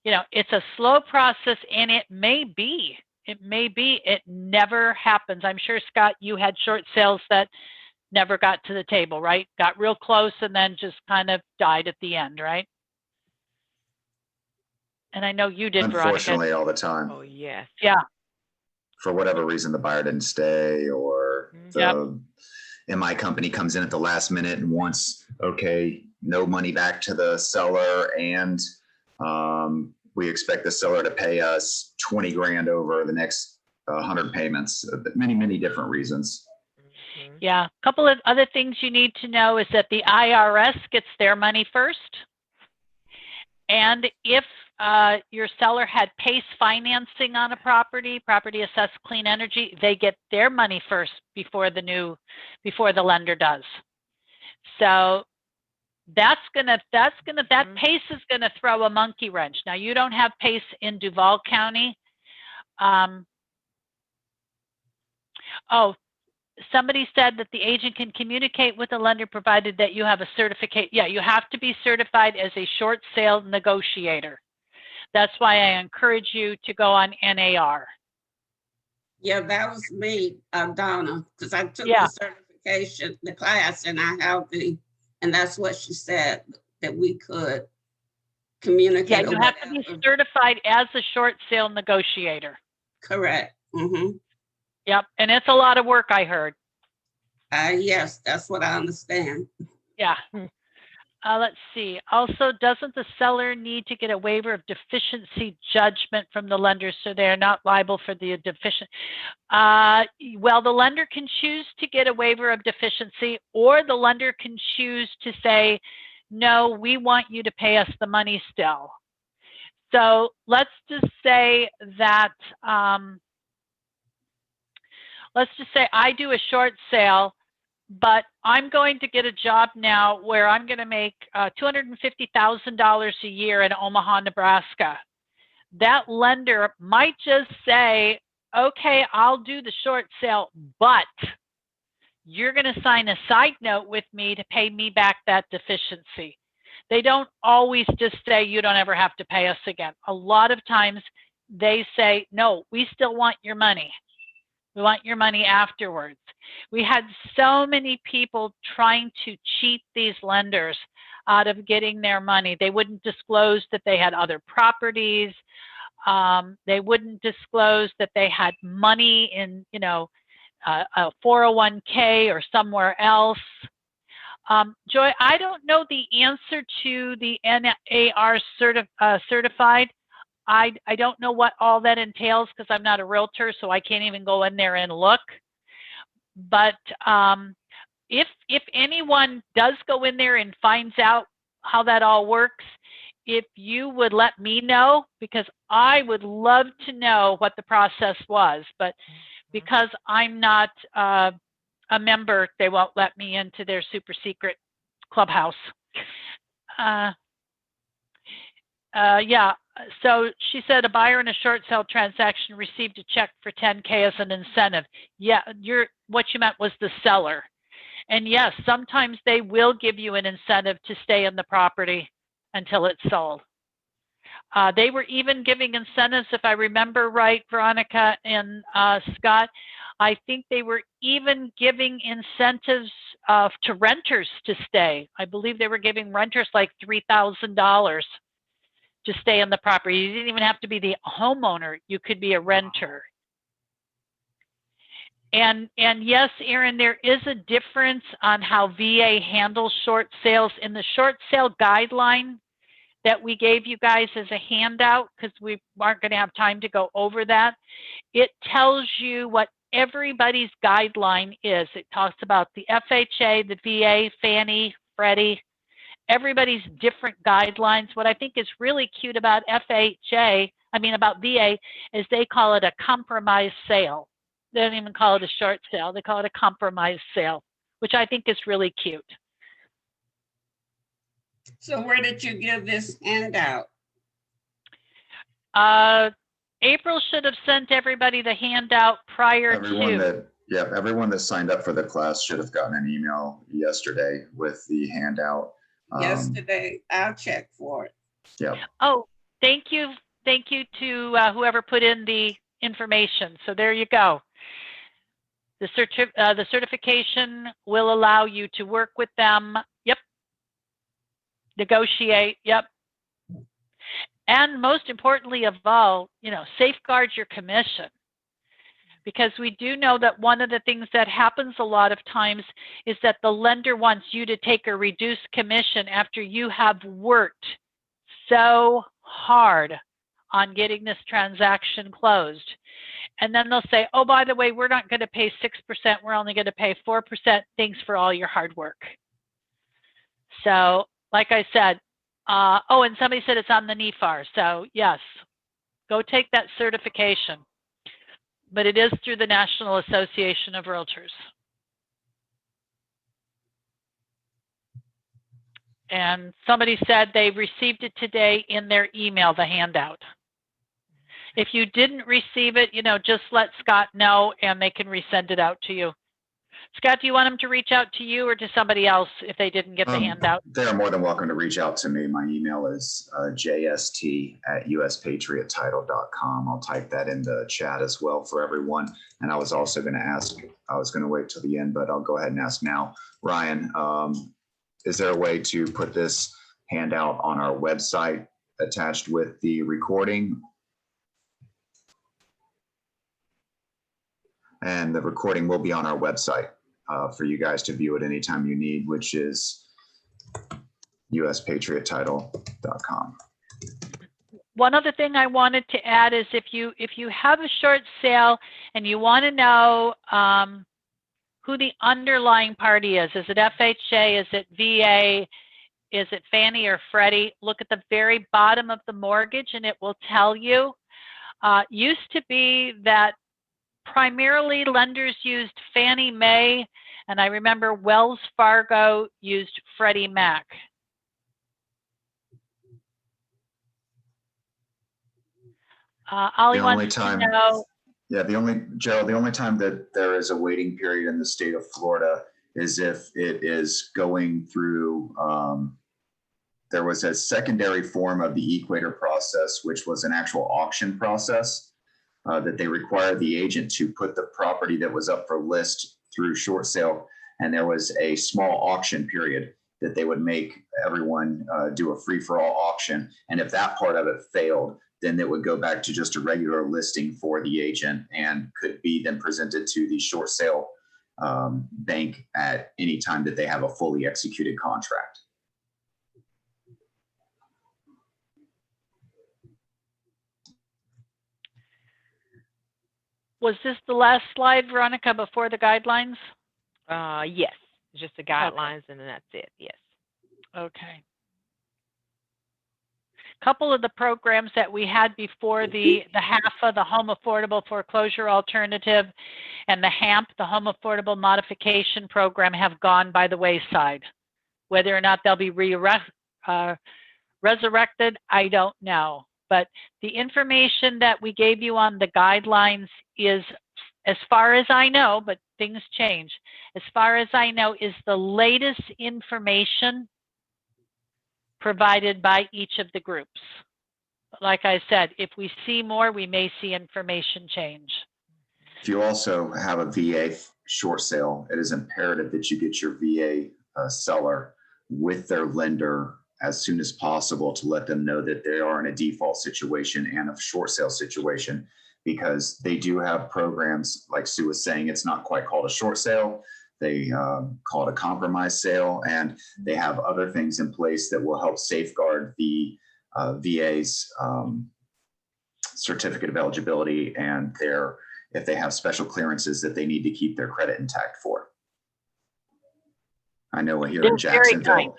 it's a slow process, and it may be it never happens. I'm sure, Scott, you had short sales that never got to the table, right? Got real close and then just kind of died at the end, right? And I know you did, Veronica. Unfortunately, all the time. Oh, yes. Yeah. For whatever reason, the buyer didn't stay, or the MI company comes in at the last minute and wants, okay, no money back to the seller, and we expect the seller to pay us 20 grand over the next 100 payments. Many, many different reasons. Yeah. A couple of other things you need to know is that the IRS gets their money first. And if your seller had PACE financing on a property assessed clean energy, they get their money first before the lender does. So that PACE is gonna throw a monkey wrench. Now, you don't have PACE in Duval County. Somebody said that the agent can communicate with the lender provided that you have a certificate. Yeah, you have to be certified as a short sale negotiator. That's why I encourage you to go on NAR. Yeah, that was me, Donna, because I took the certification, the class, and I have and that's what she said, that we could communicate. Yeah, you have to be certified as a short sale negotiator. Correct. Mm-hmm. Yep, and it's a lot of work, I heard. Yes, that's what I understand. Yeah. Let's see. Also, doesn't the seller need to get a waiver of deficiency judgment from the lender so they're not liable for the deficient? Well, the lender can choose to get a waiver of deficiency, or the lender can choose to say, no, we want you to pay us the money still. So let's just say that, let's just say I do a short sale, but I'm going to get a job now where I'm going to make $250,000 a year in Omaha, Nebraska. That lender might just say, okay, I'll do the short sale, but you're going to sign a side note with me to pay me back that deficiency. They don't always just say, you don't ever have to pay us again. A lot of times they say, no, we still want your money. We want your money afterwards. We had so many people trying to cheat these lenders out of getting their money. They wouldn't disclose that they had other properties. They wouldn't disclose that they had money in, a 401k or somewhere else. Joy, I don't know the answer to the NAR certified. I don't know what all that entails because I'm not a realtor, so I can't even go in there and look. But if anyone does go in there and finds out how that all works, if you would let me know, because I would love to know what the process was. But because I'm not a member, they won't let me into their super secret clubhouse. Yeah, so she said a buyer in a short sale transaction received a check for $10K as an incentive. Yeah, what you meant was the seller. And yes, sometimes they will give you an incentive to stay in the property until it's sold. They were even giving incentives, if I remember right, Veronica and Scott, I think they were even giving incentives to renters to stay. I believe they were giving renters like $3,000 to stay in the property. You didn't even have to be the homeowner. You could be a renter. And yes, Erin, there is a difference on how VA handles short sales. In the short sale guideline that we gave you guys as a handout, because we aren't going to have time to go over that, it tells you what everybody's guideline is. It talks about the FHA, the VA, Fannie, Freddie, everybody's different guidelines. What I think is really cute about about VA, is they call it a compromise sale. They don't even call it a short sale. They call it a compromise sale, which I think is really cute. So where did you give this handout? April should have sent everybody the handout prior to. Yeah, everyone that signed up for the class should have gotten an email yesterday with the handout. Yesterday, I'll check for it. Yeah. Oh, thank you. Thank you to whoever put in the information. So there you go. The certification will allow you to work with them. Yep. Negotiate. Yep. And most importantly of all, you know, safeguard your commission. Because we do know that one of the things that happens a lot of times is that the lender wants you to take a reduced commission after you have worked so hard on getting this transaction closed. And then they'll say, oh, by the way, we're not going to pay 6%. We're only going to pay 4%. Thanks for all your hard work. So like I said, oh, and somebody said it's on the NEFAR. So yes, go take that certification. But it is through the National Association of Realtors. And somebody said they received it today in their email, the handout. If you didn't receive it, you know, just let Scott know and they can resend it out to you. Scott, do you want them to reach out to you or to somebody else if they didn't get the handout? They're more than welcome to reach out to me. My email is jst@uspatriottitle.com. I'll type that in the chat as well for everyone. And I was also going to ask, I was going to wait till the end, but I'll go ahead and ask now. Ryan, is there a way to put this handout on our website attached with the recording? And the recording will be on our website for you guys to view it anytime you need, which is uspatriottitle.com. One other thing I wanted to add is if you have a short sale and you want to know who the underlying party is it FHA, is it VA, is it Fannie or Freddie, look at the very bottom of the mortgage and it will tell you. Used to be that primarily lenders used Fannie Mae, and I remember Wells Fargo used Freddie Mac. Ollie wants to know. Yeah, Gerald, the only time that there is a waiting period in the state of Florida is if it is going through, there was a secondary form of the Equator process, which was an actual auction process. That they required the agent to put the property that was up for list through short sale. And there was a small auction period that they would make everyone do a free-for-all auction. And if that part of it failed, then it would go back to just a regular listing for the agent and could be then presented to the short sale bank at any time that they have a fully executed contract. Was this the last slide, Veronica, before the guidelines? Yes, just the guidelines and then that's it, yes. Okay. Couple of the programs that we had before the HAFA, the Home Affordable Foreclosure Alternative, and the HAMP, the Home Affordable Modification Program, have gone by the wayside. Whether or not they'll be resurrected, I don't know. But the information that we gave you on the guidelines is, as far as I know, but things change, as far as I know, is the latest information provided by each of the groups. But like I said, if we see more, we may see information change. If you also have a VA short sale, it is imperative that you get your VA seller with their lender as soon as possible to let them know that they are in a default situation and a short sale situation, because they do have programs, like Sue was saying, it's not quite called a short sale. They call it a compromise sale, and they have other things in place that will help safeguard the VA's certificate of eligibility and if they have special clearances that they need to keep their credit intact for. I know here in Jacksonville,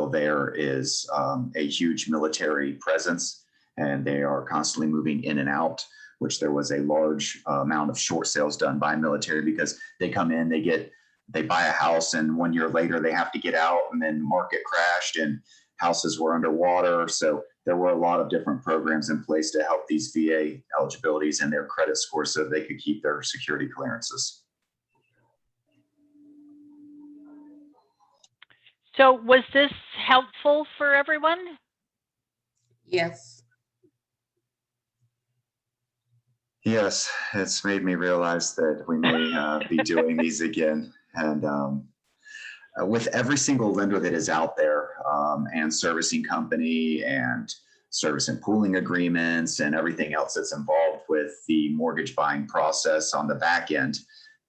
there is a huge military presence, and they are constantly moving in and out, which there was a large amount of short sales done by military because they come in, they buy a house, and 1 year later they have to get out, and then market crashed and houses were underwater. So there were a lot of different programs in place to help these VA eligibilities and their credit score so they could keep their security clearances. So was this helpful for everyone? Yes. Yes, it's made me realize that we may be doing these again. And with every single lender that is out there and servicing company and service and pooling agreements and everything else that's involved with the mortgage buying process on the back end,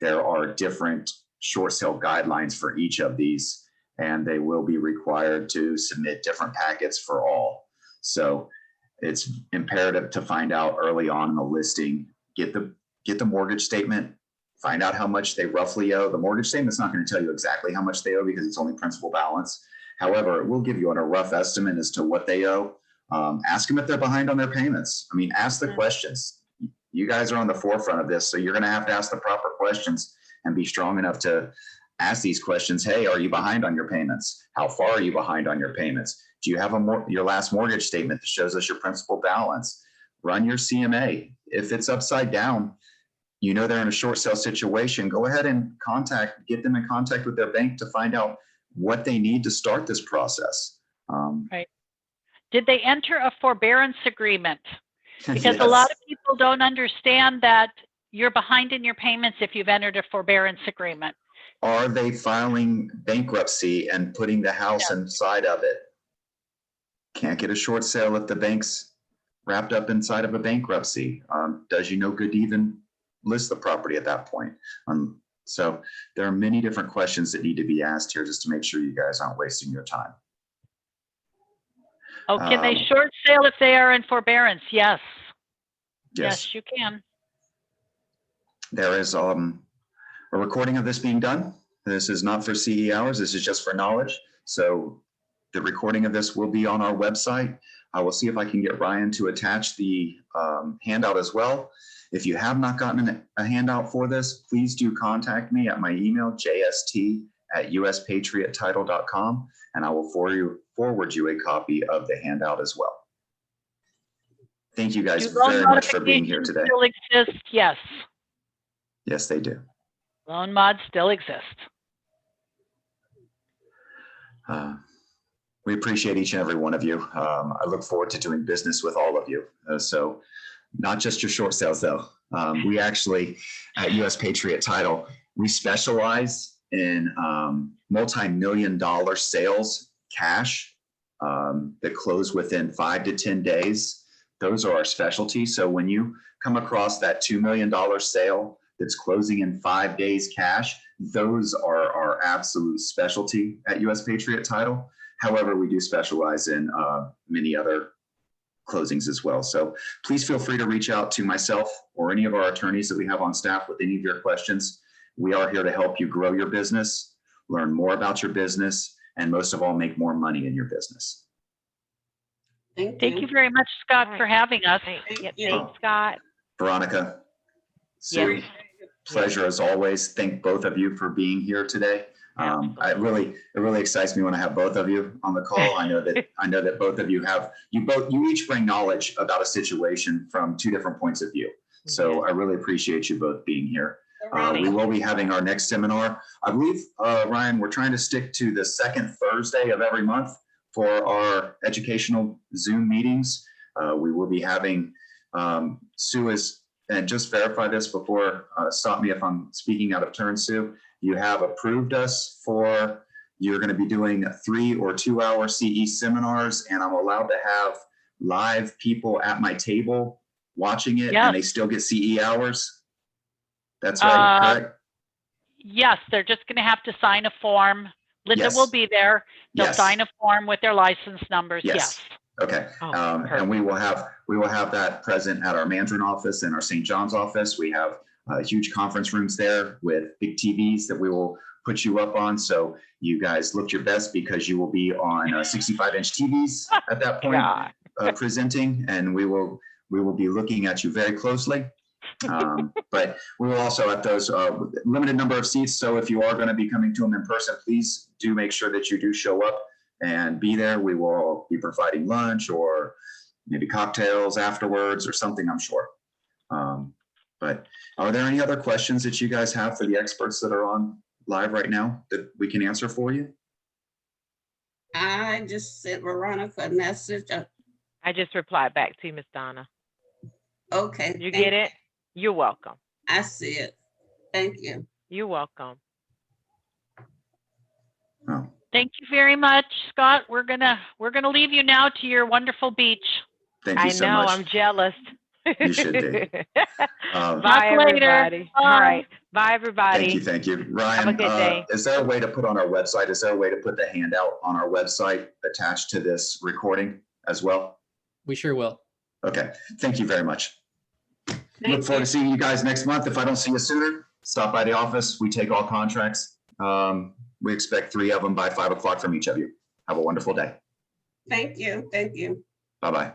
there are different short sale guidelines for each of these, and they will be required to submit different packets for all. So it's imperative to find out early on in the listing, get the mortgage statement, find out how much they roughly owe. The mortgage statement's not going to tell you exactly how much they owe because it's only principal balance. However, it will give you a rough estimate as to what they owe. Ask them if they're behind on their payments. I mean, ask the questions. You guys are on the forefront of this, so you're going to have to ask the proper questions and be strong enough to ask these questions. Hey, are you behind on your payments? How far are you behind on your payments? Do you have your last mortgage statement that shows us your principal balance? Run your CMA. If it's upside down, you know they're in a short sale situation, go ahead and get them in contact with their bank to find out what they need to start this process. Right. Did they enter a forbearance agreement? Because Yes. a lot of people don't understand that you're behind in your payments if you've entered a forbearance agreement. Are they filing bankruptcy and putting the house inside of it? Can't get a short sale if the bank's wrapped up inside of a bankruptcy. Does you no good to even list the property at that point? So there are many different questions that need to be asked here just to make sure you guys aren't wasting your time. Oh, can they short sale if they are in forbearance? Yes. Yes, Yes, you can. there is a recording of this being done. This is not for CE hours. This is just for knowledge. So the recording of this will be on our website. I will see if I can get Ryan to attach the handout as well. If you have not gotten a handout for this, please do contact me at my email, jst@uspatriottitle.com, and I will forward you a copy of the handout as well. Thank you guys Do loan very much for being here modifications today. still exist? Yes. Yes, they do. Loan mods still exist. We appreciate each and every one of you. I look forward to doing business with all of you. So not just your short sales though. We actually at US Patriot Title, we specialize in multi-million-dollar sales cash that close within 5 to 10 days. Those are our specialties. So when you come across that $2 million sale that's closing in 5 days cash, those are our absolute specialty at US Patriot Title. However, we do specialize in many other closings as well. So please feel free to reach out to myself or any of our attorneys that we have on staff with any of your questions. We are here to help you grow your business, learn more about your business, and most of all, make more money in your business. Thank Thank you you. very much, Scott, for having us. Yep, you. thanks, Scott. Veronica, Sue, Yes. pleasure as always. Thank both of you for being here today. It really excites me when I have both of you on the call. I know that both of you you each bring knowledge about a situation from two different points of view. So I really appreciate you both being here. We will be having our next seminar. I believe, Ryan, we're trying to stick to the second Thursday of every month for our educational Zoom meetings. We will be having, Sue and just verify this before, stop me if I'm speaking out of turn, Sue. You have approved us for, you're going to be doing 3 or 2 hour CE seminars, and I'm allowed to have live people at my table watching it, Yes. and they still get CE hours. That's right, correct? Yes, they're just going to have to sign a form. Linda Yes. will be there. They'll Yes. sign a form with their license numbers. Yes. Okay. And we will have that present at our Mandarin office and our St. John's office. We have huge conference rooms there with big TVs that we will put you up on. So you guys look your best because you will be on 65-inch TVs at that point presenting, and we will be looking at you very closely. But we will also have those limited number of seats. So if you are going to be coming to them in person, please do make sure that you do show up and be there. We will be providing lunch or maybe cocktails afterwards or something, I'm sure. But are there any other questions that you guys have for the experts that are on live right now that we can answer for you? I just sent Veronica a message. I just replied back to you, Miss Donna. Okay. Did you thank get it? You're welcome. I see it. Thank you. You're welcome. Oh, Thank you very much, Scott. We're gonna leave you now to your wonderful beach. thank you I so know, much. I'm jealous. You should be. Talk Bye, later. everybody. All Bye. right. Bye, everybody. Thank you. Ryan, Have a good day. is there a way to put on our website? Is there a way to put the handout on our website attached to this recording as well? We sure will. Okay, thank you very much. Thank Look forward you. to seeing you guys next month. If I don't see you sooner, stop by the office. We take all contracts. We expect 3 of them by 5 o'clock from each of you. Have a wonderful day. Thank you. Thank you. Bye-bye.